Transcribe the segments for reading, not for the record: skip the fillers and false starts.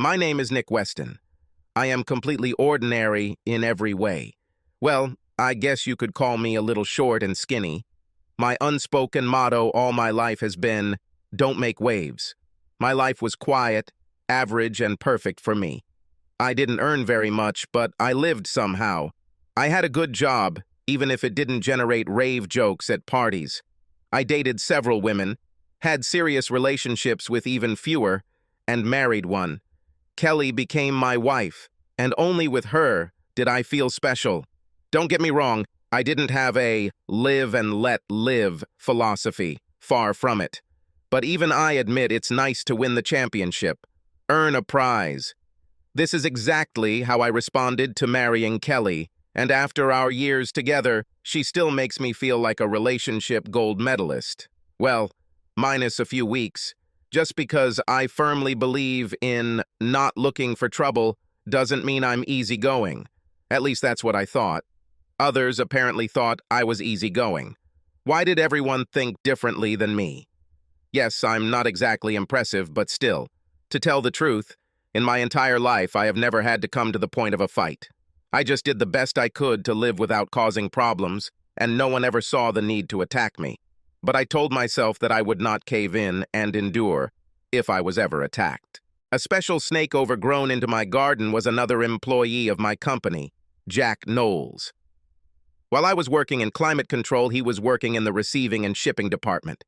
My name is Nick Weston. I am completely ordinary in every way. Well, I guess you could call me a little short and skinny. My unspoken motto all my life has been, don't make waves. My life was quiet, average, and perfect for me. I didn't earn very much, but I lived somehow. I had a good job, even if it didn't generate rave jokes at parties. I dated several women, had serious relationships with even fewer, and married one. Kelly became my wife, and only with her did I feel special. Don't get me wrong, I didn't have a live and let live philosophy, far from it. But even I admit it's nice to win the championship, earn a prize. This is exactly how I responded to marrying Kelly, and after our years together, she still makes me feel like a relationship gold medalist. Well, minus a few weeks. Just because I firmly believe in not looking for trouble doesn't mean I'm easygoing. At least that's what I thought. Others apparently thought I was easygoing. Why did everyone think differently than me? Yes, I'm not exactly impressive, but still, to tell the truth, in my entire life I have never had to come to the point of a fight. I just did the best I could to live without causing problems, and no one ever saw the need to attack me. But I told myself that I would not cave in and endure if I was ever attacked. A special snake overgrown into my garden was another employee of my company, Jack Knowles. While I was working in climate control, he was working in the receiving and shipping department.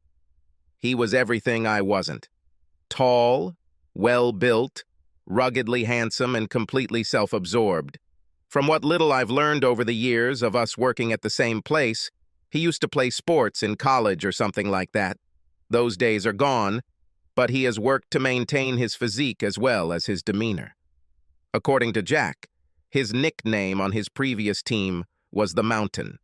He was everything I wasn't. Tall, well-built, ruggedly handsome, and completely self-absorbed. From what little I've learned over the years of us working at the same place, he used to play sports in college or something like that. Those days are gone, but he has worked to maintain his physique as well as his demeanor. According to Jack, his nickname on his previous team was the Mountain.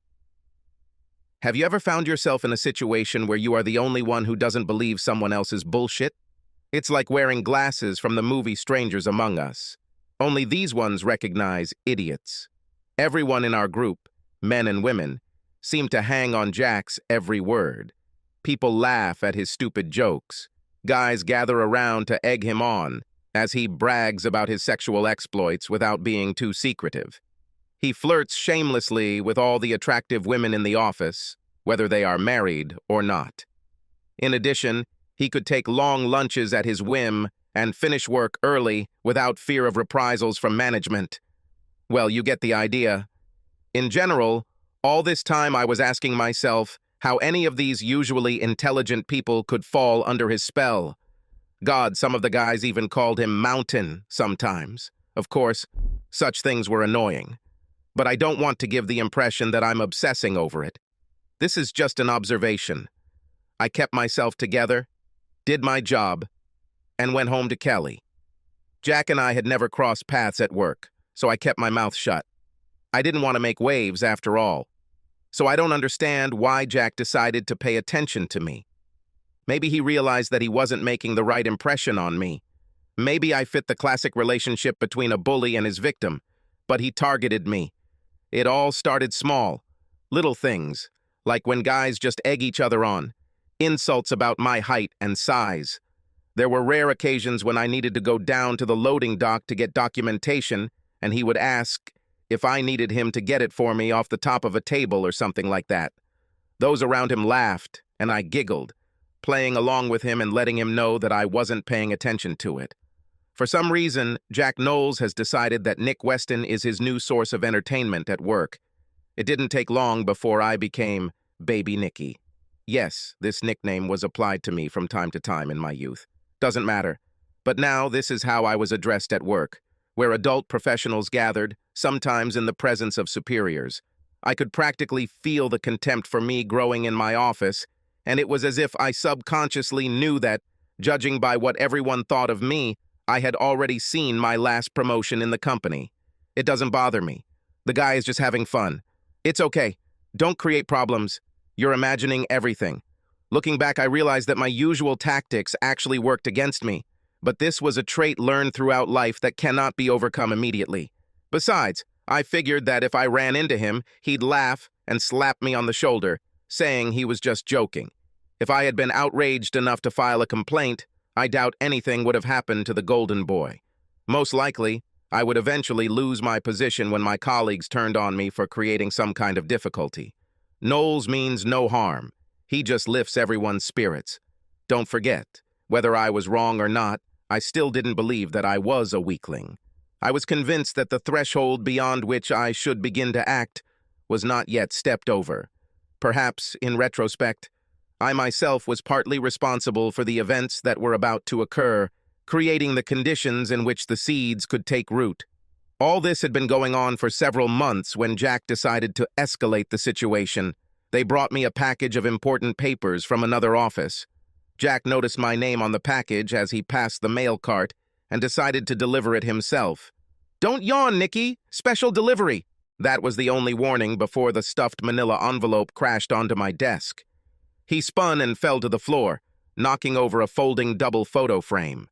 Have you ever found yourself in a situation where you are the only one who doesn't believe someone else's bullshit? It's like wearing glasses from the movie Strangers Among Us. Only these ones recognize idiots. Everyone in our group, men and women, seem to hang on Jack's every word. People laugh at his stupid jokes. Guys gather around to egg him on as he brags about his sexual exploits without being too secretive. He flirts shamelessly with all the attractive women in the office, whether they are married or not. In addition, he could take long lunches at his whim and finish work early without fear of reprisals from management. Well, you get the idea. In general, all this time I was asking myself how any of these usually intelligent people could fall under his spell. God, some of the guys even called him Mountain sometimes. Of course, such things were annoying. But I don't want to give the impression that I'm obsessing over it. This is just an observation. I kept myself together, did my job, and went home to Kelly. Jack and I had never crossed paths at work, so I kept my mouth shut. I didn't want to make waves after all. So I don't understand why Jack decided to pay attention to me. Maybe he realized that he wasn't making the right impression on me. Maybe I fit the classic relationship between a bully and his victim, but he targeted me. It all started small, little things, like when guys just egg each other on, insults about my height and size. There were rare occasions when I needed to go down to the loading dock to get documentation, and he would ask if I needed him to get it for me off the top of a table or something like that. Those around him laughed, and I giggled, playing along with him and letting him know that I wasn't paying attention to it. For some reason, Jack Knowles has decided that Nick Weston is his new source of entertainment at work. It didn't take long before I became Baby Nicky. Yes, this nickname was applied to me from time to time in my youth. Doesn't matter. But now this is how I was addressed at work, where adult professionals gathered, sometimes in the presence of superiors. I could practically feel the contempt for me growing in my office, and it was as if I subconsciously knew that, judging by what everyone thought of me, I had already seen my last promotion in the company. It doesn't bother me. The guy is just having fun. It's okay. Don't create problems. You're imagining everything. Looking back, I realized that my usual tactics actually worked against me, but this was a trait learned throughout life that cannot be overcome immediately. Besides, I figured that if I ran into him, he'd laugh and slap me on the shoulder, saying he was just joking. If I had been outraged enough to file a complaint, I doubt anything would have happened to the golden boy. Most likely, I would eventually lose my position when my colleagues turned on me for creating some kind of difficulty. Knowles means no harm. He just lifts everyone's spirits. Don't forget, whether I was wrong or not, I still didn't believe that I was a weakling. I was convinced that the threshold beyond which I should begin to act was not yet stepped over. Perhaps, in retrospect, I myself was partly responsible for the events that were about to occur, creating the conditions in which the seeds could take root. All this had been going on for several months when Jack decided to escalate the situation. They brought me a package of important papers from another office. Jack noticed my name on the package as he passed the mail cart and decided to deliver it himself. "Don't yawn, Nicky! Special delivery!" That was the only warning before the stuffed manila envelope crashed onto my desk. He spun and fell to the floor, knocking over a folding double photo frame.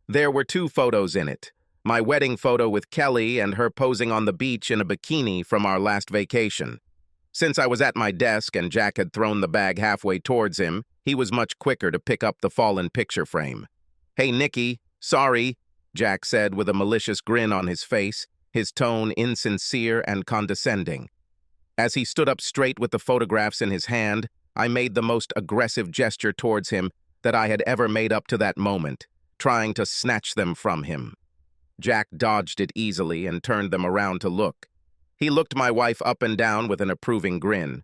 There were 2 photos in it. My wedding photo with Kelly and her posing on the beach in a bikini from our last vacation. Since I was at my desk and Jack had thrown the bag halfway towards him, he was much quicker to pick up the fallen picture frame. "Hey, Nicky, sorry," Jack said with a malicious grin on his face, his tone insincere and condescending. As he stood up straight with the photographs in his hand, I made the most aggressive gesture towards him that I had ever made up to that moment, trying to snatch them from him. Jack dodged it easily and turned them around to look. He looked my wife up and down with an approving grin.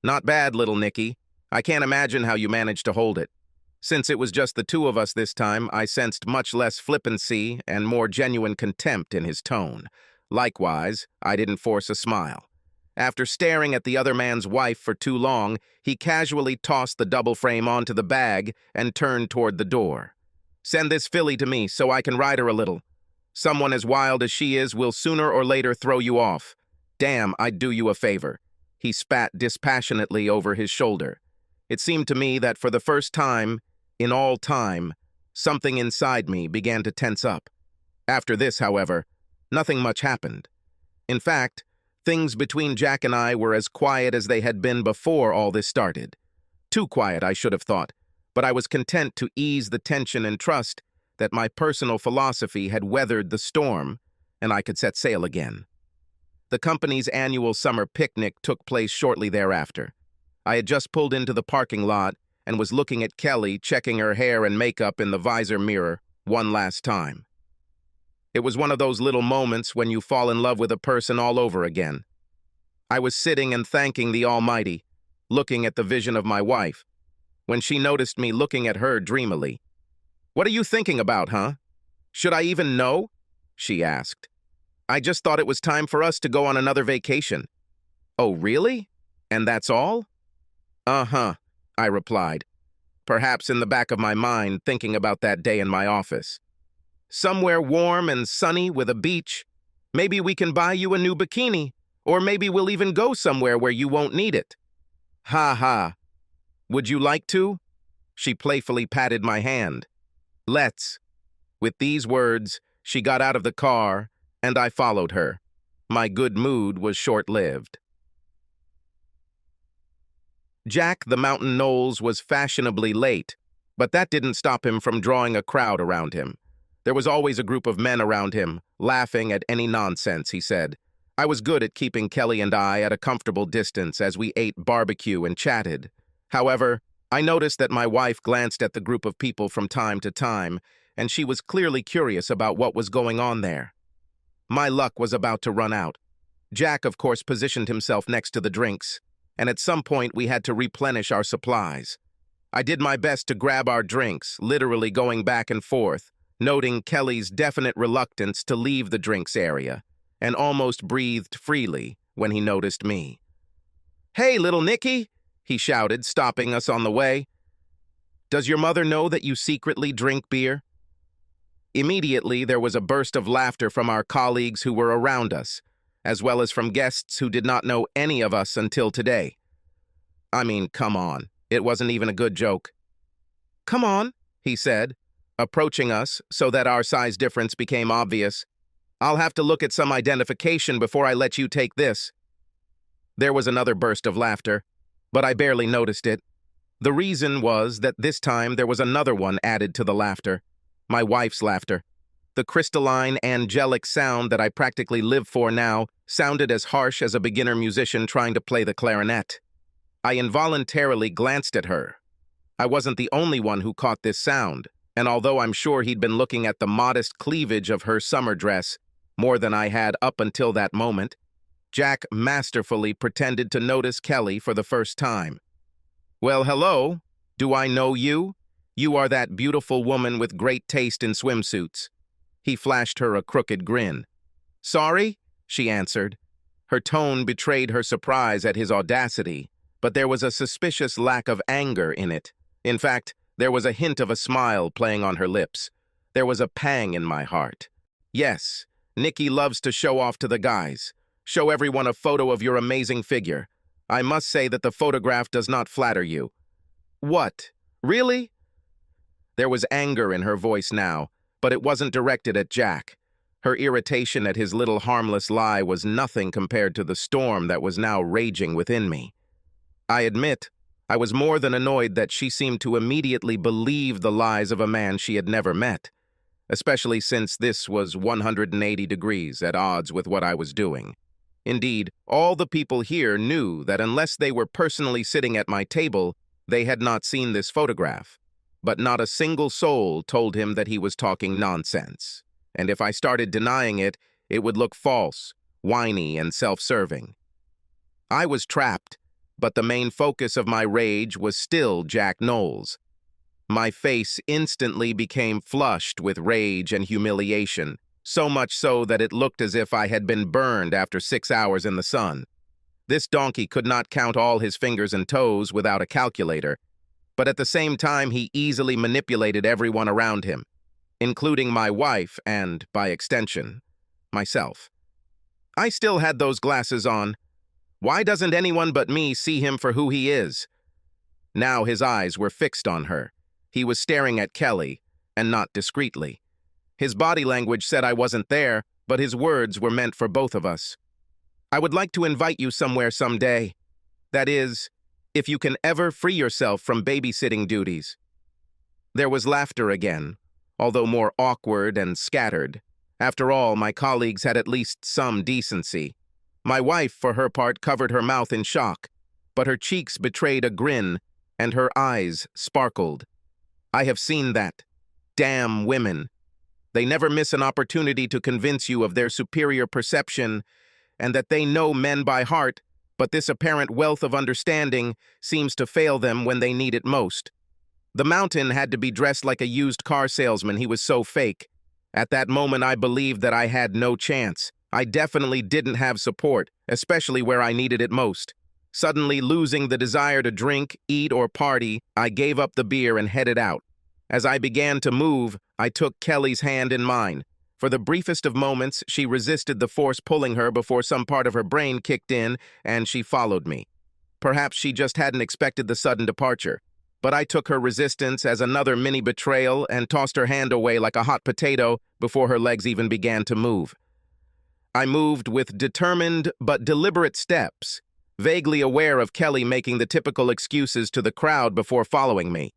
"Not bad, little Nicky. I can't imagine how you managed to hold it." Since it was just the 2 of us this time, I sensed much less flippancy and more genuine contempt in his tone. Likewise, I didn't force a smile. After staring at the other man's wife for too long, he casually tossed the double frame onto the bag and turned toward the door. "Send this filly to me so I can ride her a little. Someone as wild as she is will sooner or later throw you off. Damn, I'd do you a favor." He spat dispassionately over his shoulder. It seemed to me that for the first time, in all time, something inside me began to tense up. After this, however, nothing much happened. In fact, things between Jack and I were as quiet as they had been before all this started. Too quiet, I should have thought, but I was content to ease the tension and trust that my personal philosophy had weathered the storm and I could set sail again. The company's annual summer picnic took place shortly thereafter. I had just pulled into the parking lot and was looking at Kelly checking her hair and makeup in the visor mirror one last time. It was one of those little moments when you fall in love with a person all over again. I was sitting and thanking the Almighty, looking at the vision of my wife, when she noticed me looking at her dreamily. "What are you thinking about, huh? Should I even know?" she asked. "I just thought it was time for us to go on another vacation." "Oh, really? And that's all?" "Uh-huh," I replied, perhaps in the back of my mind thinking about that day in my office. "Somewhere warm and sunny with a beach. Maybe we can buy you a new bikini, or maybe we'll even go somewhere where you won't need it." "Ha ha. Would you like to?" She playfully patted my hand. "Let's." With these words, she got out of the car, and I followed her. My good mood was short-lived. Jack the Mountain Knowles was fashionably late, but that didn't stop him from drawing a crowd around him. There was always a group of men around him, laughing at any nonsense he said. I was good at keeping Kelly and I at a comfortable distance as we ate barbecue and chatted. However, I noticed that my wife glanced at the group of people from time to time, and she was clearly curious about what was going on there. My luck was about to run out. Jack, of course, positioned himself next to the drinks, and at some point we had to replenish our supplies. I did my best to grab our drinks, literally going back and forth, noting Kelly's definite reluctance to leave the drinks area, and almost breathed freely when he noticed me. "Hey, little Nicky!" he shouted, stopping us on the way. "Does your mother know that you secretly drink beer?" Immediately, there was a burst of laughter from our colleagues who were around us, as well as from guests who did not know any of us until today. I mean, come on. It wasn't even a good joke. "Come on," he said, approaching us so that our size difference became obvious. "I'll have to look at some identification before I let you take this." There was another burst of laughter, but I barely noticed it. The reason was that this time there was another one added to the laughter. My wife's laughter. The crystalline, angelic sound that I practically live for now sounded as harsh as a beginner musician trying to play the clarinet. I involuntarily glanced at her. I wasn't the only one who caught this sound, and although I'm sure he'd been looking at the modest cleavage of her summer dress more than I had up until that moment, Jack masterfully pretended to notice Kelly for the first time. "Well, hello. Do I know you? You are that beautiful woman with great taste in swimsuits." He flashed her a crooked grin. "Sorry?" she answered. Her tone betrayed her surprise at his audacity, but there was a suspicious lack of anger in it. In fact, there was a hint of a smile playing on her lips. There was a pang in my heart. "Yes, Nikki loves to show off to the guys. Show everyone a photo of your amazing figure. I must say that the photograph does not flatter you." "What? Really?" There was anger in her voice now, but it wasn't directed at Jack. Her irritation at his little harmless lie was nothing compared to the storm that was now raging within me. I admit, I was more than annoyed that she seemed to immediately believe the lies of a man she had never met, especially since this was 180 degrees at odds with what I was doing. Indeed, all the people here knew that unless they were personally sitting at my table, they had not seen this photograph. But not a single soul told him that he was talking nonsense. And if I started denying it, it would look false, whiny, and self-serving. I was trapped, but the main focus of my rage was still Jack Knowles. My face instantly became flushed with rage and humiliation, so much so that it looked as if I had been burned after 6 hours in the sun. This donkey could not count all his fingers and toes without a calculator, but at the same time he easily manipulated everyone around him, including my wife and, by extension, myself. I still had those glasses on. Why doesn't anyone but me see him for who he is? Now his eyes were fixed on her. He was staring at Kelly, and not discreetly. His body language said I wasn't there, but his words were meant for both of us. "I would like to invite you somewhere someday. That is, if you can ever free yourself from babysitting duties." There was laughter again, although more awkward and scattered. After all, my colleagues had at least some decency. My wife, for her part, covered her mouth in shock, but her cheeks betrayed a grin, and her eyes sparkled. I have seen that. Damn women. They never miss an opportunity to convince you of their superior perception and that they know men by heart, but this apparent wealth of understanding seems to fail them when they need it most. The mountain had to be dressed like a used car salesman. He was so fake. At that moment, I believed that I had no chance. I definitely didn't have support, especially where I needed it most. Suddenly losing the desire to drink, eat, or party, I gave up the beer and headed out. As I began to move, I took Kelly's hand in mine. For the briefest of moments, she resisted the force pulling her before some part of her brain kicked in, and she followed me. Perhaps she just hadn't expected the sudden departure, but I took her resistance as another mini betrayal and tossed her hand away like a hot potato before her legs even began to move. I moved with determined but deliberate steps, vaguely aware of Kelly making the typical excuses to the crowd before following me.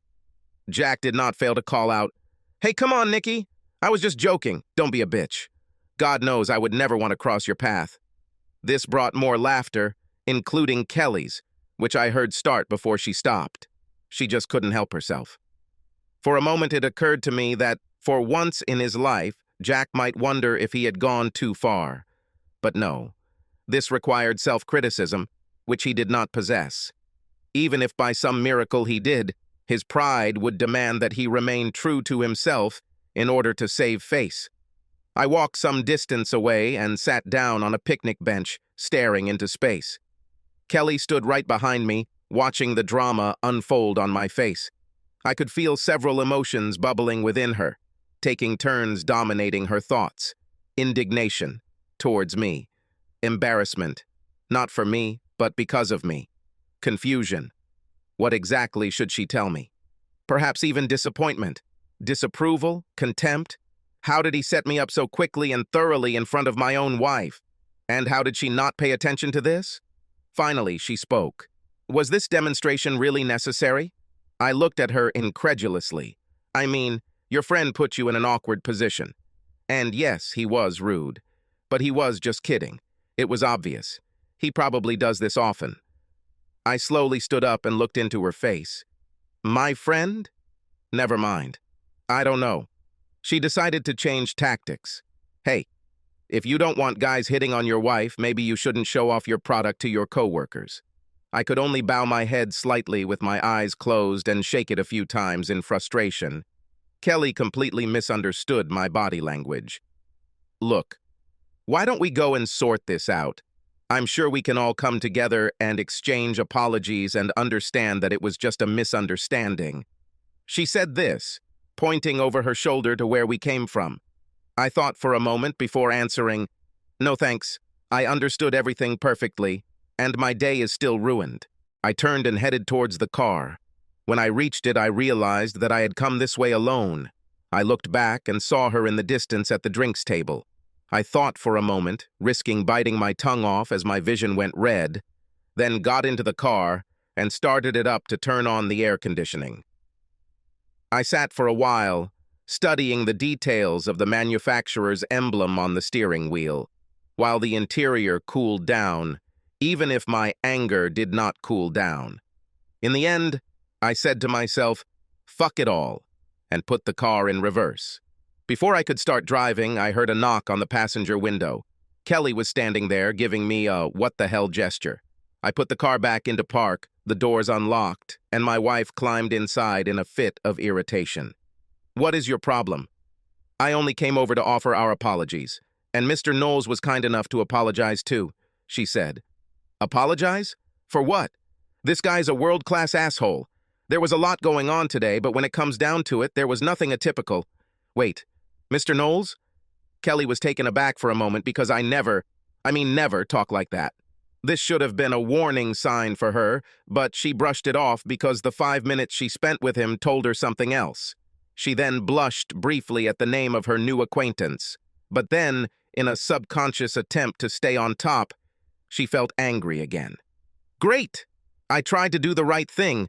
Jack did not fail to call out, "Hey, come on, Nikki. I was just joking. Don't be a bitch. God knows I would never want to cross your path." This brought more laughter, including Kelly's, which I heard start before she stopped. She just couldn't help herself. For a moment it occurred to me that, for once in his life, Jack might wonder if he had gone too far. But no. This required self-criticism, which he did not possess. Even if by some miracle he did, his pride would demand that he remain true to himself in order to save face. I walked some distance away and sat down on a picnic bench, staring into space. Kelly stood right behind me, watching the drama unfold on my face. I could feel several emotions bubbling within her, taking turns dominating her thoughts. Indignation towards me. Embarrassment, not for me, but because of me. Confusion. What exactly should she tell me? Perhaps even disappointment. Disapproval? Contempt? How did he set me up so quickly and thoroughly in front of my own wife? And how did she not pay attention to this? Finally, she spoke. Was this demonstration really necessary? I looked at her incredulously. I mean, your friend put you in an awkward position. And yes, he was rude. But he was just kidding. It was obvious. He probably does this often. I slowly stood up and looked into her face. My friend? Never mind. I don't know. She decided to change tactics. Hey, if you don't want guys hitting on your wife, maybe you shouldn't show off your product to your coworkers. I could only bow my head slightly with my eyes closed and shake it a few times in frustration. Kelly completely misunderstood my body language. Look, why don't we go and sort this out? I'm sure we can all come together and exchange apologies and understand that it was just a misunderstanding. She said this, pointing over her shoulder to where we came from. I thought for a moment before answering, "No thanks, I understood everything perfectly, and my day is still ruined." I turned and headed towards the car. When I reached it, I realized that I had come this way alone. I looked back and saw her in the distance at the drinks table. I thought for a moment, risking biting my tongue off as my vision went red, then got into the car and started it up to turn on the air conditioning. I sat for a while, studying the details of the manufacturer's emblem on the steering wheel, while the interior cooled down, even if my anger did not cool down. In the end, I said to myself, fuck it all, and put the car in reverse. Before I could start driving, I heard a knock on the passenger window. Kelly was standing there, giving me a what-the-hell gesture. I put the car back into park, the doors unlocked, and my wife climbed inside in a fit of irritation. What is your problem? I only came over to offer our apologies, and Mr. Knowles was kind enough to apologize too, she said. Apologize? For what? This guy's a world-class asshole. There was a lot going on today, but when it comes down to it, there was nothing atypical. Wait, Mr. Knowles? Kelly was taken aback for a moment because I never talk like that. This should have been a warning sign for her, but she brushed it off because the 5 minutes she spent with him told her something else. She then blushed briefly at the name of her new acquaintance, but then, in a subconscious attempt to stay on top, she felt angry again. Great! I tried to do the right thing,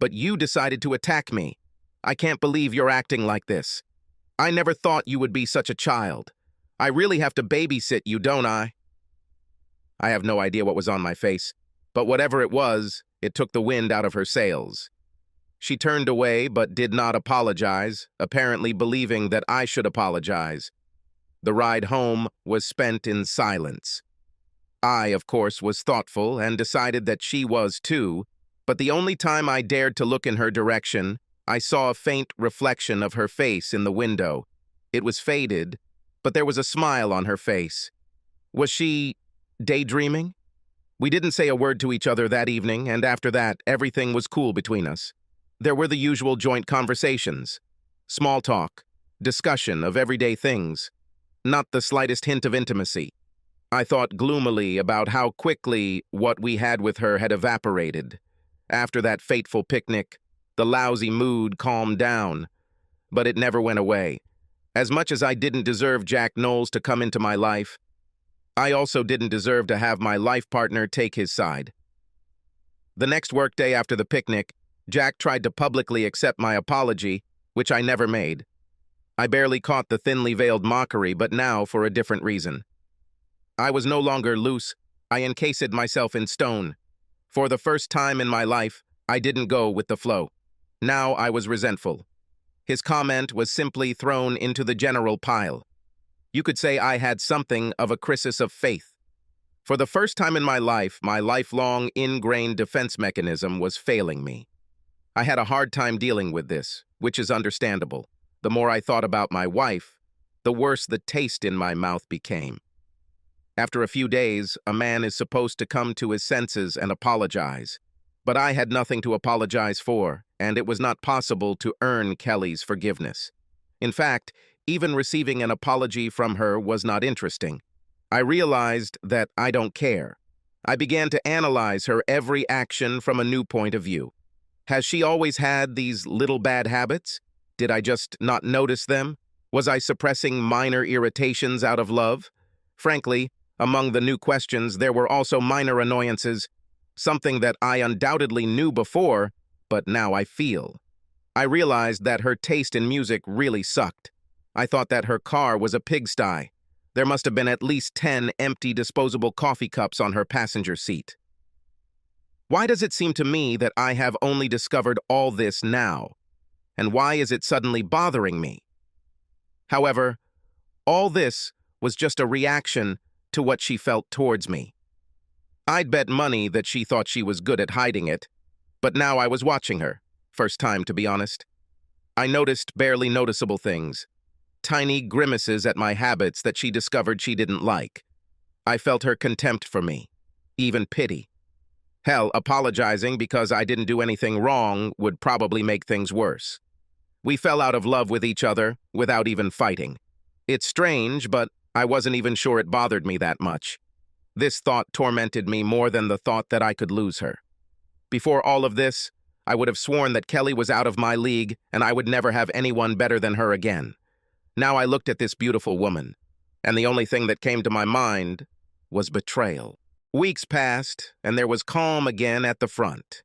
but you decided to attack me. I can't believe you're acting like this. I never thought you would be such a child. I really have to babysit you, don't I? I have no idea what was on my face, but whatever it was, it took the wind out of her sails. She turned away but did not apologize, apparently believing that I should apologize. The ride home was spent in silence. I, of course, was thoughtful and decided that she was too, but the only time I dared to look in her direction, I saw a faint reflection of her face in the window. It was faded, but there was a smile on her face. Was she daydreaming? We didn't say a word to each other that evening, and after that, everything was cool between us. There were the usual joint conversations, small talk, discussion of everyday things, not the slightest hint of intimacy. I thought gloomily about how quickly what we had with her had evaporated. After that fateful picnic, the lousy mood calmed down, but it never went away. As much as I didn't deserve Jack Knowles to come into my life, I also didn't deserve to have my life partner take his side. The next workday after the picnic, Jack tried to publicly accept my apology, which I never made. I barely caught the thinly veiled mockery, but now for a different reason. I was no longer loose. I encased myself in stone. For the first time in my life, I didn't go with the flow. Now I was resentful. His comment was simply thrown into the general pile. You could say I had something of a crisis of faith. For the first time in my life, my lifelong ingrained defense mechanism was failing me. I had a hard time dealing with this, which is understandable. The more I thought about my wife, the worse the taste in my mouth became. After a few days, a man is supposed to come to his senses and apologize. But I had nothing to apologize for, and it was not possible to earn Kelly's forgiveness. In fact, even receiving an apology from her was not interesting. I realized that I don't care. I began to analyze her every action from a new point of view. Has she always had these little bad habits? Did I just not notice them? Was I suppressing minor irritations out of love? Frankly, among the new questions, there were also minor annoyances, something that I undoubtedly knew before, but now I feel. I realized that her taste in music really sucked. I thought that her car was a pigsty. There must have been at least 10 empty disposable coffee cups on her passenger seat. Why does it seem to me that I have only discovered all this now? And why is it suddenly bothering me? However, all this was just a reaction to what she felt towards me. I'd bet money that she thought she was good at hiding it, but now I was watching her. First time, to be honest. I noticed barely noticeable things. Tiny grimaces at my habits that she discovered she didn't like. I felt her contempt for me, even pity. Hell, apologizing because I didn't do anything wrong would probably make things worse. We fell out of love with each other without even fighting. It's strange, but I wasn't even sure it bothered me that much. This thought tormented me more than the thought that I could lose her. Before all of this, I would have sworn that Kelly was out of my league and I would never have anyone better than her again. Now I looked at this beautiful woman, and the only thing that came to my mind was betrayal. Weeks passed, and there was calm again at the front.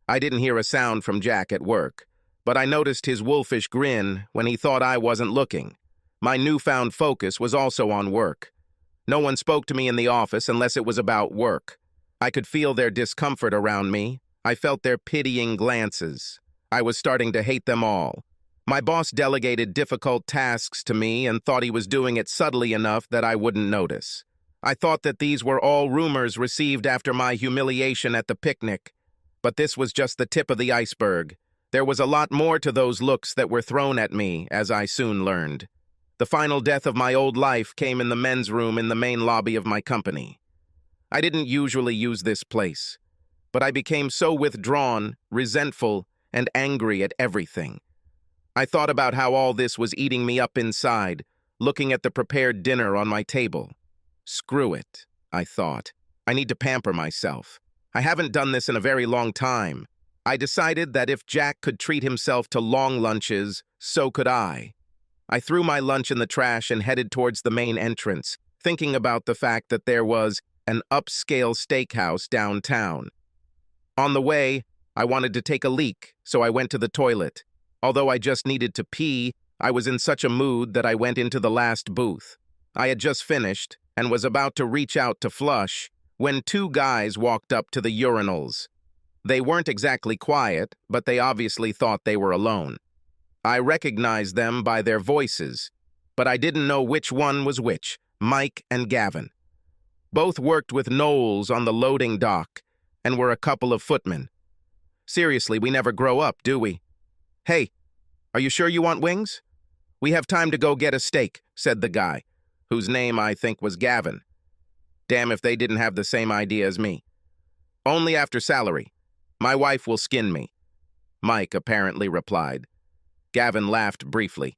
I didn't hear a sound from Jack at work, but I noticed his wolfish grin when he thought I wasn't looking. My newfound focus was also on work. No one spoke to me in the office unless it was about work. I could feel their discomfort around me. I felt their pitying glances. I was starting to hate them all. My boss delegated difficult tasks to me and thought he was doing it subtly enough that I wouldn't notice. I thought that these were all rumors received after my humiliation at the picnic. But this was just the tip of the iceberg. There was a lot more to those looks that were thrown at me, as I soon learned. The final death of my old life came in the men's room in the main lobby of my company. I didn't usually use this place, but I became so withdrawn, resentful, and angry at everything. I thought about how all this was eating me up inside, looking at the prepared dinner on my table. Screw it, I thought. I need to pamper myself. I haven't done this in a very long time. I decided that if Jack could treat himself to long lunches, so could I. I threw my lunch in the trash and headed towards the main entrance, thinking about the fact that there was an upscale steakhouse downtown. On the way, I wanted to take a leak, so I went to the toilet. Although I just needed to pee, I was in such a mood that I went into the last booth. I had just finished and was about to reach out to flush when two guys walked up to the urinals. They weren't exactly quiet, but they obviously thought they were alone. I recognized them by their voices, but I didn't know which one was which, Mike and Gavin. Both worked with Knowles on the loading dock and were a couple of footmen. Seriously, we never grow up, do we? Hey, are you sure you want wings? We have time to go get a steak, said the guy, whose name I think was Gavin. Damn if they didn't have the same idea as me. Only after salary. My wife will skin me. Mike apparently replied. Gavin laughed briefly.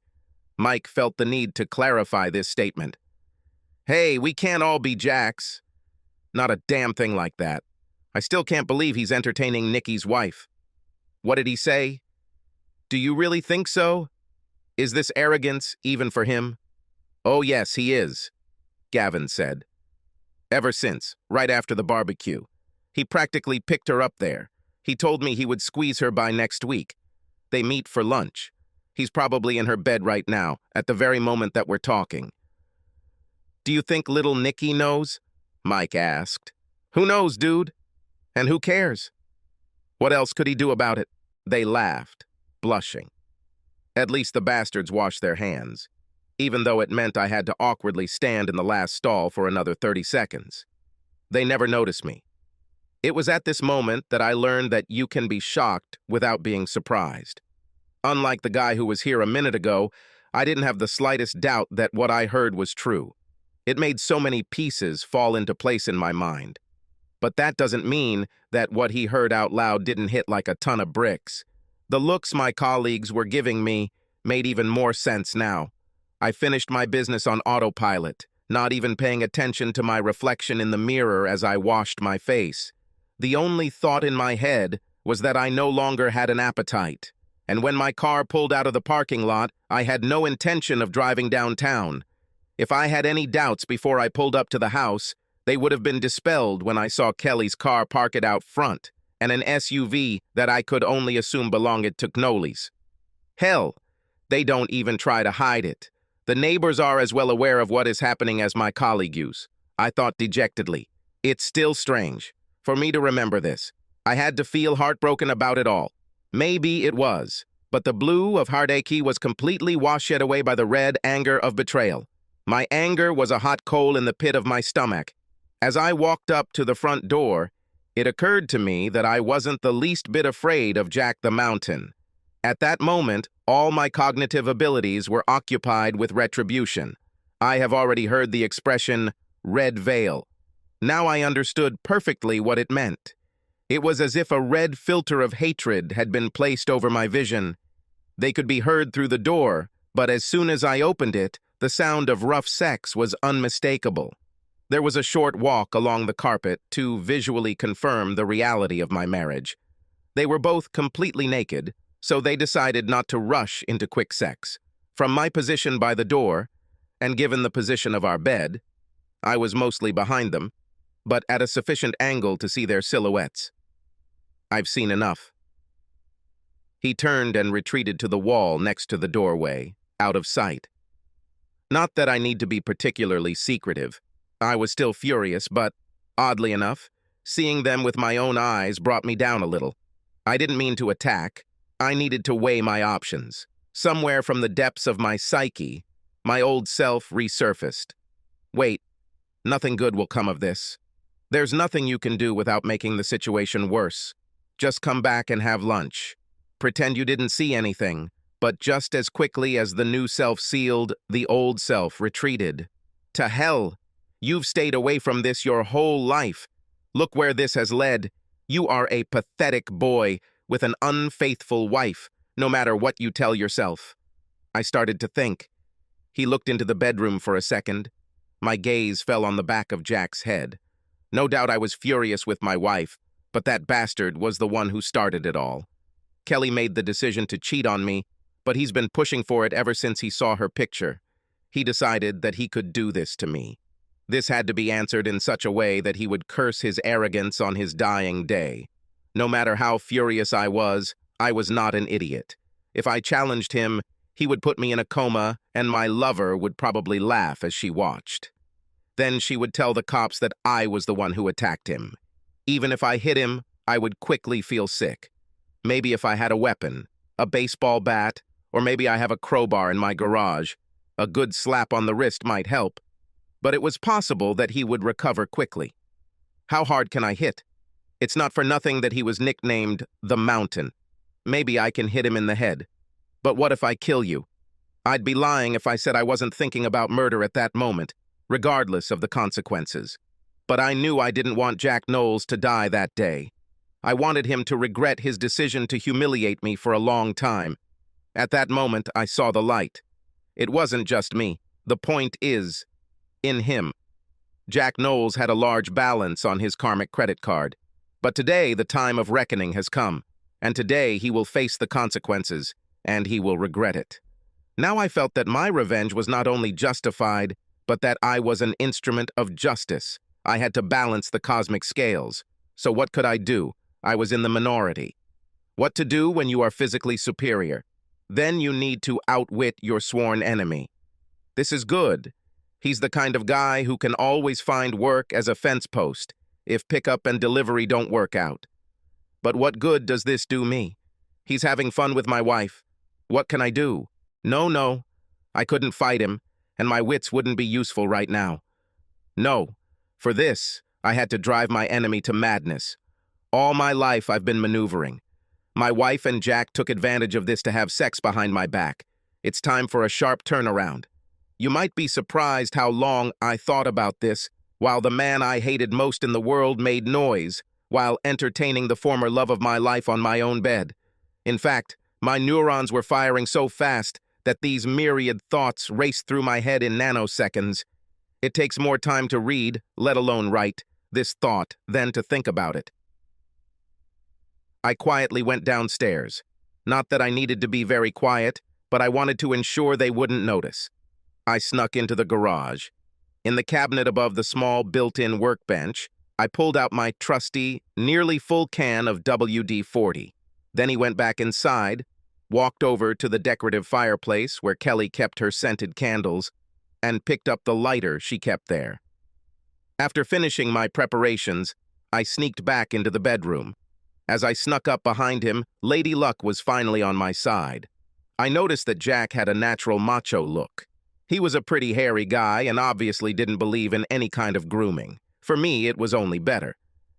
Mike felt the need to clarify this statement. Hey, we can't all be Jacks. Not a damn thing like that. I still can't believe he's entertaining Nikki's wife. What did he say? Do you really think so? Is this arrogance even for him? Oh yes, he is, Gavin said. Ever since, right after the barbecue. He practically picked her up there. He told me he would squeeze her by next week. They meet for lunch. He's probably in her bed right now, at the very moment that we're talking. Do you think little Nikki knows? Mike asked. Who knows, dude? And who cares? What else could he do about it? They laughed, blushing. At least the bastards washed their hands, even though it meant I had to awkwardly stand in the last stall for another 30 seconds. They never noticed me. It was at this moment that I learned that you can be shocked without being surprised. Unlike the guy who was here a minute ago, I didn't have the slightest doubt that what I heard was true. It made so many pieces fall into place in my mind. But that doesn't mean that what he heard out loud didn't hit like a ton of bricks. The looks my colleagues were giving me made even more sense now. I finished my business on autopilot, not even paying attention to my reflection in the mirror as I washed my face. The only thought in my head was that I no longer had an appetite. And when my car pulled out of the parking lot, I had no intention of driving downtown. If I had any doubts before I pulled up to the house, they would have been dispelled when I saw Kelly's car parked out front, and an SUV that I could only assume belonged to Knowles. Hell, they don't even try to hide it. The neighbors are as well aware of what is happening as my colleagues. I thought dejectedly. It's still strange for me to remember this. I had to feel heartbroken about it all. Maybe it was, but the blue of heartache was completely washed away by the red anger of betrayal. My anger was a hot coal in the pit of my stomach. As I walked up to the front door, it occurred to me that I wasn't the least bit afraid of Jack the Mountain. At that moment, all my cognitive abilities were occupied with retribution. I have already heard the expression, red veil. Now I understood perfectly what it meant. It was as if a red filter of hatred had been placed over my vision. They could be heard through the door, but as soon as I opened it, the sound of rough sex was unmistakable. There was a short walk along the carpet to visually confirm the reality of my marriage. They were both completely naked, so they decided not to rush into quick sex. From my position by the door, and given the position of our bed, I was mostly behind them, but at a sufficient angle to see their silhouettes. I've seen enough. He turned and retreated to the wall next to the doorway, out of sight. Not that I need to be particularly secretive. I was still furious, but, oddly enough, seeing them with my own eyes brought me down a little. I didn't mean to attack. I needed to weigh my options. Somewhere from the depths of my psyche, my old self resurfaced. Wait, nothing good will come of this. There's nothing you can do without making the situation worse. Just come back and have lunch. Pretend you didn't see anything, but just as quickly as the new self sealed, the old self retreated. To hell! You've stayed away from this your whole life. Look where this has led. You are a pathetic boy with an unfaithful wife, no matter what you tell yourself. I started to think. He looked into the bedroom for a second. My gaze fell on the back of Jack's head. No doubt I was furious with my wife, but that bastard was the one who started it all. Kelly made the decision to cheat on me, but he's been pushing for it ever since he saw her picture. He decided that he could do this to me. This had to be answered in such a way that he would curse his arrogance on his dying day. No matter how furious I was not an idiot. If I challenged him, he would put me in a coma, and my lover would probably laugh as she watched. Then she would tell the cops that I was the one who attacked him. Even if I hit him, I would quickly feel sick. Maybe if I had a weapon, a baseball bat, or maybe I have a crowbar in my garage, a good slap on the wrist might help. But it was possible that he would recover quickly. How hard can I hit? It's not for nothing that he was nicknamed the Mountain. Maybe I can hit him in the head. But what if I kill you? I'd be lying if I said I wasn't thinking about murder at that moment, regardless of the consequences. But I knew I didn't want Jack Knowles to die that day. I wanted him to regret his decision to humiliate me for a long time. At that moment, I saw the light. It wasn't just me. The point is, in him. Jack Knowles had a large balance on his karmic credit card. But today, the time of reckoning has come, and today he will face the consequences, and he will regret it. Now I felt that my revenge was not only justified, but that I was an instrument of justice. I had to balance the cosmic scales. So what could I do? I was in the minority. What to do when you are physically superior? Then you need to outwit your sworn enemy. This is good. He's the kind of guy who can always find work as a fence post if pickup and delivery don't work out. But what good does this do me? He's having fun with my wife. What can I do? No. I couldn't fight him, and my wits wouldn't be useful right now. No. For this, I had to drive my enemy to madness. All my life I've been maneuvering. My wife and Jack took advantage of this to have sex behind my back. It's time for a sharp turnaround. You might be surprised how long I thought about this, while the man I hated most in the world made noise, while entertaining the former love of my life on my own bed. In fact, my neurons were firing so fast that these myriad thoughts raced through my head in nanoseconds. It takes more time to read, let alone write, this thought than to think about it. I quietly went downstairs. Not that I needed to be very quiet, but I wanted to ensure they wouldn't notice. I snuck into the garage. In the cabinet above the small built-in workbench, I pulled out my trusty, nearly full can of WD-40. Then he went back inside, walked over to the decorative fireplace where Kelly kept her scented candles, and picked up the lighter she kept there. After finishing my preparations, I sneaked back into the bedroom. As I snuck up behind him, Lady Luck was finally on my side. I noticed that Jack had a natural macho look. He was a pretty hairy guy and obviously didn't believe in any kind of grooming. For me, it was only better.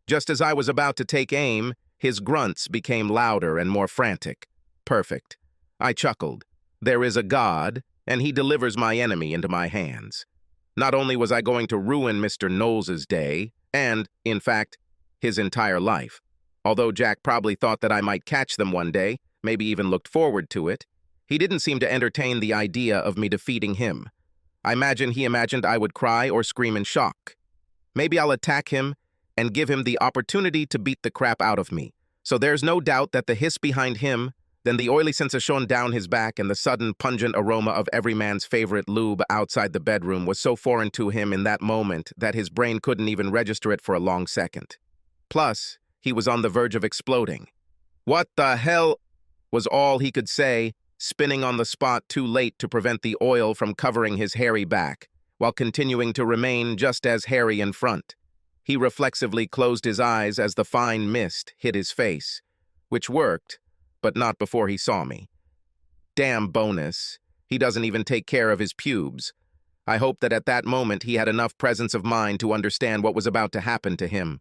Just as I was about to take aim, his grunts became louder and more frantic. Perfect. I chuckled. There is a God, and he delivers my enemy into my hands. Not only was I going to ruin Mr. Knowles's day, and, in fact, his entire life. Although Jack probably thought that I might catch them one day, maybe even looked forward to it, he didn't seem to entertain the idea of me defeating him. I imagine he imagined I would cry or scream in shock. Maybe I'll attack him and give him the opportunity to beat the crap out of me. So there's no doubt that the hiss behind him, then the oily sensation down his back, and the sudden pungent aroma of every man's favorite lube outside the bedroom was so foreign to him in that moment that his brain couldn't even register it for a long second. Plus, he was on the verge of exploding. "What the hell?" was all he could say, spinning on the spot too late to prevent the oil from covering his hairy back, while continuing to remain just as hairy in front. He reflexively closed his eyes as the fine mist hit his face, which worked, but not before he saw me. Damn bonus. He doesn't even take care of his pubes. I hope that at that moment he had enough presence of mind to understand what was about to happen to him.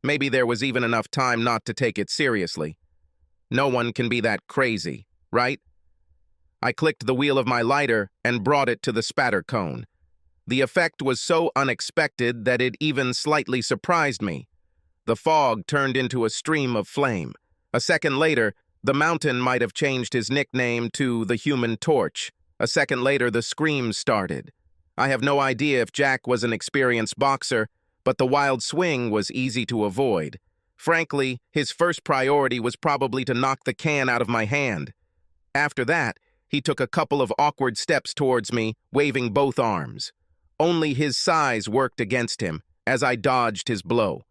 Maybe there was even enough time not to take it seriously. No one can be that crazy, right? I clicked the wheel of my lighter and brought it to the spatter cone. The effect was so unexpected that it even slightly surprised me. The fog turned into a stream of flame. A second later, the mountain might have changed his nickname to the Human Torch. A second later, the screams started. I have no idea if Jack was an experienced boxer, but the wild swing was easy to avoid. Frankly, his first priority was probably to knock the can out of my hand. After that, he took a couple of awkward steps towards me, waving both arms. Only his size worked against him, as I dodged his blow.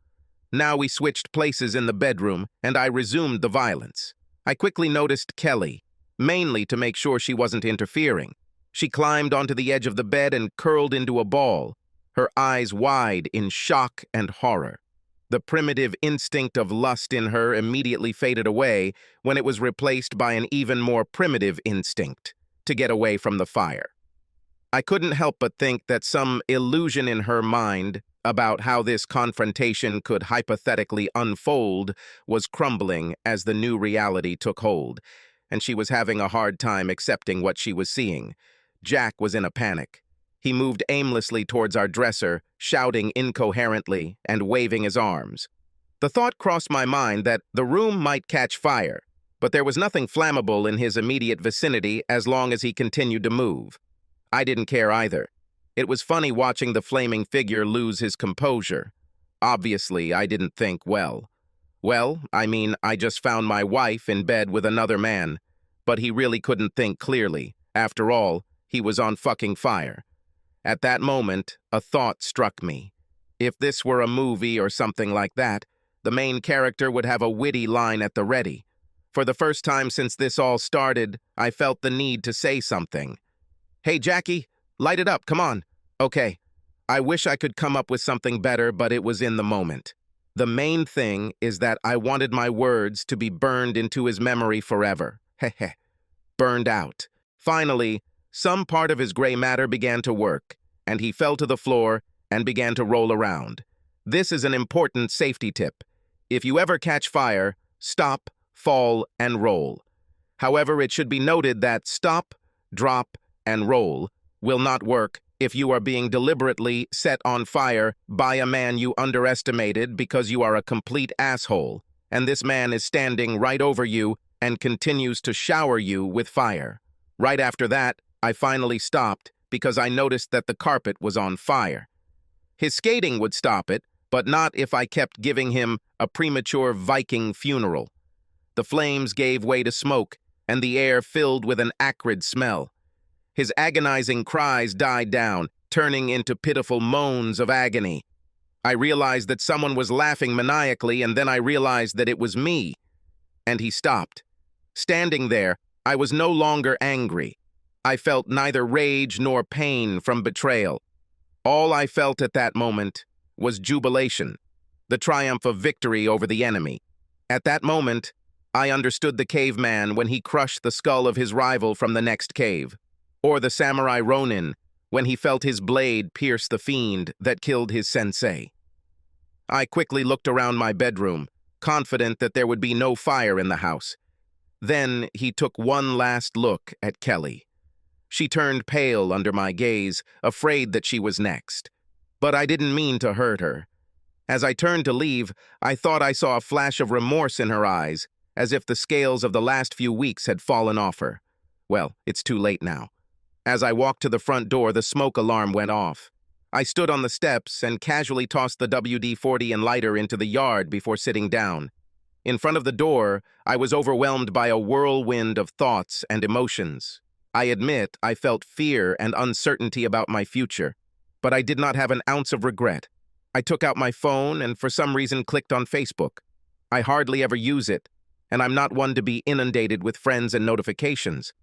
Now we switched places in the bedroom, and I resumed the violence. I quickly noticed Kelly, mainly to make sure she wasn't interfering. She climbed onto the edge of the bed and curled into a ball, her eyes wide in shock and horror. The primitive instinct of lust in her immediately faded away when it was replaced by an even more primitive instinct, to get away from the fire. I couldn't help but think that some illusion in her mind about how this confrontation could hypothetically unfold was crumbling as the new reality took hold, and she was having a hard time accepting what she was seeing. Jack was in a panic. He moved aimlessly towards our dresser, shouting incoherently and waving his arms. The thought crossed my mind that the room might catch fire, but there was nothing flammable in his immediate vicinity as long as he continued to move. I didn't care either. It was funny watching the flaming figure lose his composure. Obviously, I didn't think well. I just found my wife in bed with another man, but he really couldn't think clearly. After all, he was on fucking fire. At that moment, a thought struck me. If this were a movie or something like that, the main character would have a witty line at the ready. For the first time since this all started, I felt the need to say something. "Hey, Jackie, light it up, come on." Okay, I wish I could come up with something better, but it was in the moment. The main thing is that I wanted my words to be burned into his memory forever. Heh. Burned out. Finally, some part of his gray matter began to work, and he fell to the floor and began to roll around. This is an important safety tip. If you ever catch fire, stop, fall, and roll. However, it should be noted that stop, drop, and roll will not work if you are being deliberately set on fire by a man you underestimated because you are a complete asshole, and this man is standing right over you and continues to shower you with fire. Right after that, I finally stopped because I noticed that the carpet was on fire. His skating would stop it, but not if I kept giving him a premature Viking funeral. The flames gave way to smoke, and the air filled with an acrid smell. His agonizing cries died down, turning into pitiful moans of agony. I realized that someone was laughing maniacally, and then I realized that it was me. And he stopped. Standing there, I was no longer angry. I felt neither rage nor pain from betrayal. All I felt at that moment was jubilation, the triumph of victory over the enemy. At that moment, I understood the caveman when he crushed the skull of his rival from the next cave, or the samurai Ronin when he felt his blade pierce the fiend that killed his sensei. I quickly looked around my bedroom, confident that there would be no fire in the house. Then he took one last look at Kelly. She turned pale under my gaze, afraid that she was next. But I didn't mean to hurt her. As I turned to leave, I thought I saw a flash of remorse in her eyes, as if the scales of the last few weeks had fallen off her. Well, it's too late now. As I walked to the front door, the smoke alarm went off. I stood on the steps and casually tossed the WD-40 and lighter into the yard before sitting down. In front of the door, I was overwhelmed by a whirlwind of thoughts and emotions. I admit I felt fear and uncertainty about my future, but I did not have an ounce of regret. I took out my phone and for some reason clicked on Facebook. I hardly ever use it, and I'm not one to be inundated with friends and notifications.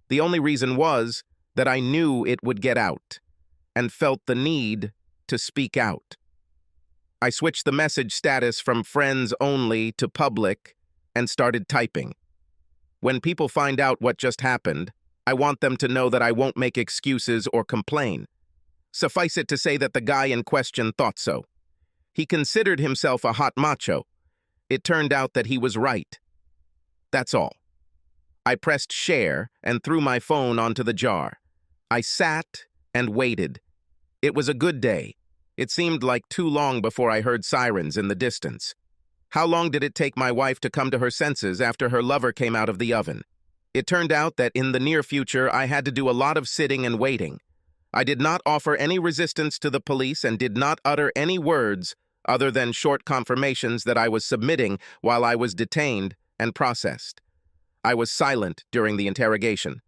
The only reason was that I knew it would get out, and felt the need to speak out. I switched the message status from friends only to public and started typing. When people find out what just happened, I want them to know that I won't make excuses or complain. Suffice it to say that the guy in question thought so. He considered himself a hot macho. It turned out that he was right. That's all. I pressed share and threw my phone onto the jar. I sat and waited. It was a good day. It seemed like too long before I heard sirens in the distance. How long did it take my wife to come to her senses after her lover came out of the oven? It turned out that in the near future, I had to do a lot of sitting and waiting. I did not offer any resistance to the police and did not utter any words other than short confirmations that I was submitting while I was detained and processed. I was silent during the interrogation.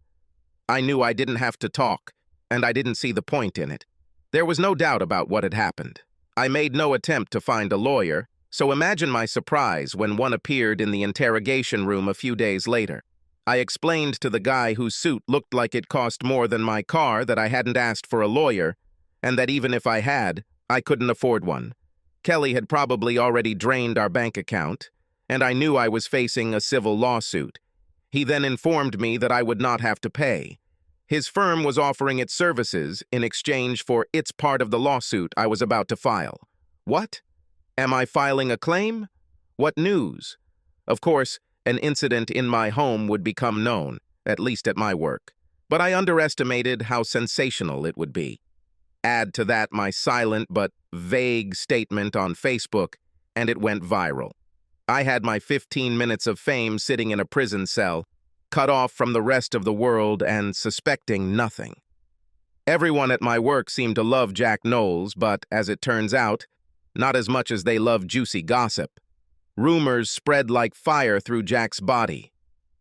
I knew I didn't have to talk, and I didn't see the point in it. There was no doubt about what had happened. I made no attempt to find a lawyer, so imagine my surprise when one appeared in the interrogation room a few days later. I explained to the guy whose suit looked like it cost more than my car that I hadn't asked for a lawyer, and that even if I had, I couldn't afford one. Kelly had probably already drained our bank account, and I knew I was facing a civil lawsuit. He then informed me that I would not have to pay. His firm was offering its services in exchange for its part of the lawsuit I was about to file. What? Am I filing a claim? What news? Of course, an incident in my home would become known, at least at my work. But I underestimated how sensational it would be. Add to that my silent but vague statement on Facebook, and it went viral. I had my 15 minutes of fame sitting in a prison cell, cut off from the rest of the world and suspecting nothing. Everyone at my work seemed to love Jack Knowles, but, as it turns out, not as much as they love juicy gossip. Rumors spread like fire through Jack's body.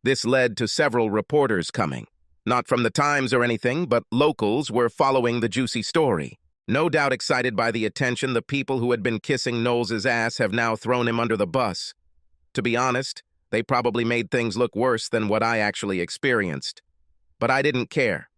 This led to several reporters coming. Not from the Times or anything, but locals were following the juicy story. No doubt excited by the attention, the people who had been kissing Knowles' ass have now thrown him under the bus. To be honest, they probably made things look worse than what I actually experienced. But I didn't care.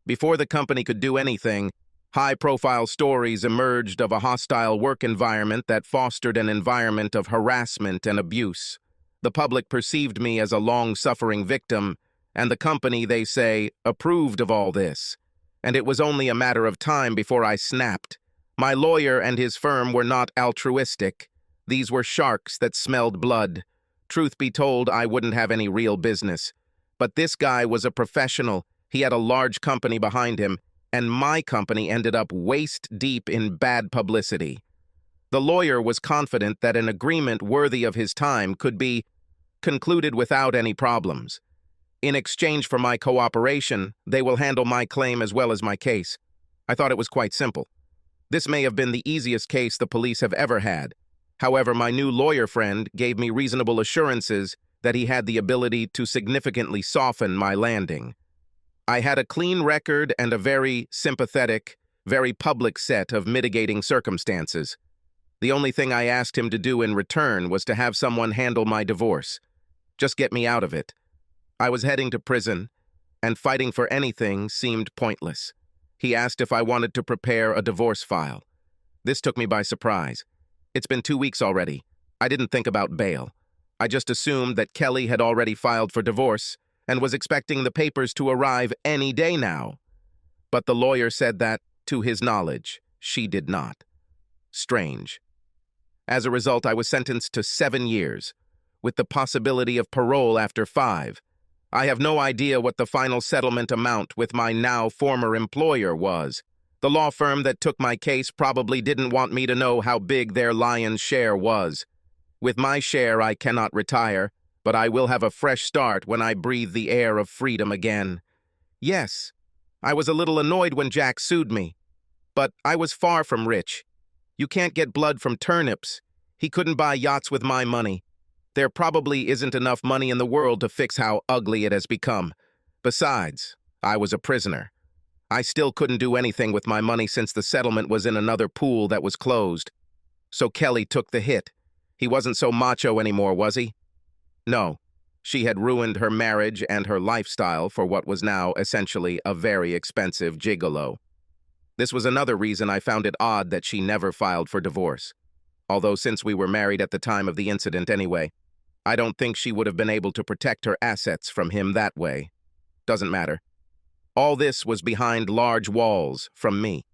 Before the company could do anything, high-profile stories emerged of a hostile work environment that fostered an environment of harassment and abuse. The public perceived me as a long-suffering victim, and the company, they say, approved of all this. And it was only a matter of time before I snapped. My lawyer and his firm were not altruistic. These were sharks that smelled blood. Truth be told, I wouldn't have any real business. But this guy was a professional. He had a large company behind him, and my company ended up waist-deep in bad publicity. The lawyer was confident that an agreement worthy of his time could be concluded without any problems. In exchange for my cooperation, they will handle my claim as well as my case. I thought it was quite simple. This may have been the easiest case the police have ever had. However, my new lawyer friend gave me reasonable assurances that he had the ability to significantly soften my landing. I had a clean record and a very sympathetic, very public set of mitigating circumstances. The only thing I asked him to do in return was to have someone handle my divorce. Just get me out of it. I was heading to prison, and fighting for anything seemed pointless. He asked if I wanted to prepare a divorce file. This took me by surprise. It's been 2 weeks already. I didn't think about bail. I just assumed that Kelly had already filed for divorce and was expecting the papers to arrive any day now. But the lawyer said that, to his knowledge, she did not. Strange. As a result, I was sentenced to 7 years, with the possibility of parole after 5. I have no idea what the final settlement amount with my now former employer was. The law firm that took my case probably didn't want me to know how big their lion's share was. With my share, I cannot retire, but I will have a fresh start when I breathe the air of freedom again. Yes, I was a little annoyed when Jack sued me, but I was far from rich. You can't get blood from turnips. He couldn't buy yachts with my money. There probably isn't enough money in the world to fix how ugly it has become. Besides, I was a prisoner. I still couldn't do anything with my money since the settlement was in another pool that was closed. So Kelly took the hit. He wasn't so macho anymore, was he? No. She had ruined her marriage and her lifestyle for what was now essentially a very expensive gigolo. This was another reason I found it odd that she never filed for divorce. Although since we were married at the time of the incident anyway, I don't think she would have been able to protect her assets from him that way. Doesn't matter. All this was behind large walls from me.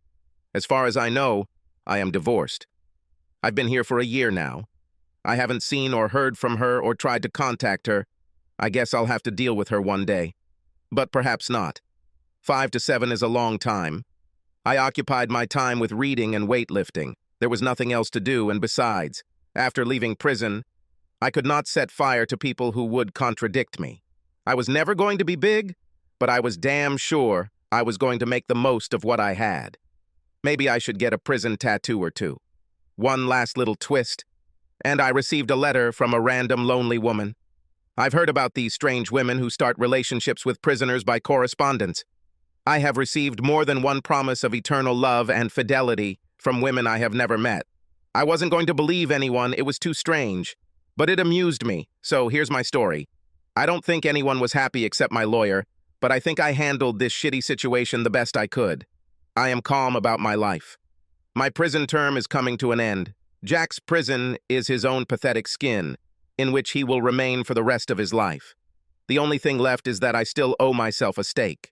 As far as I know, I am divorced. I've been here for a year now. I haven't seen or heard from her or tried to contact her. I guess I'll have to deal with her one day. But perhaps not. 5 to 7 is a long time. I occupied my time with reading and weightlifting. There was nothing else to do, and besides, after leaving prison, I could not set fire to people who would contradict me. I was never going to be big, but I was damn sure I was going to make the most of what I had. Maybe I should get a prison tattoo or two. One last little twist, and I received a letter from a random lonely woman. I've heard about these strange women who start relationships with prisoners by correspondence. I have received more than one promise of eternal love and fidelity from women I have never met. I wasn't going to believe anyone, it was too strange. But it amused me, so here's my story. I don't think anyone was happy except my lawyer, but I think I handled this shitty situation the best I could. I am calm about my life. My prison term is coming to an end. Jack's prison is his own pathetic skin, in which he will remain for the rest of his life. The only thing left is that I still owe myself a steak.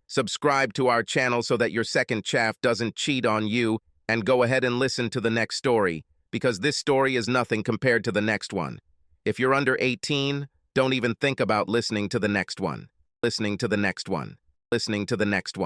Subscribe to our channel so that your second chaff doesn't cheat on you, and go ahead and listen to the next story, because this story is nothing compared to the next one. If you're under 18, don't even think about listening to the next one. Listening to the next one.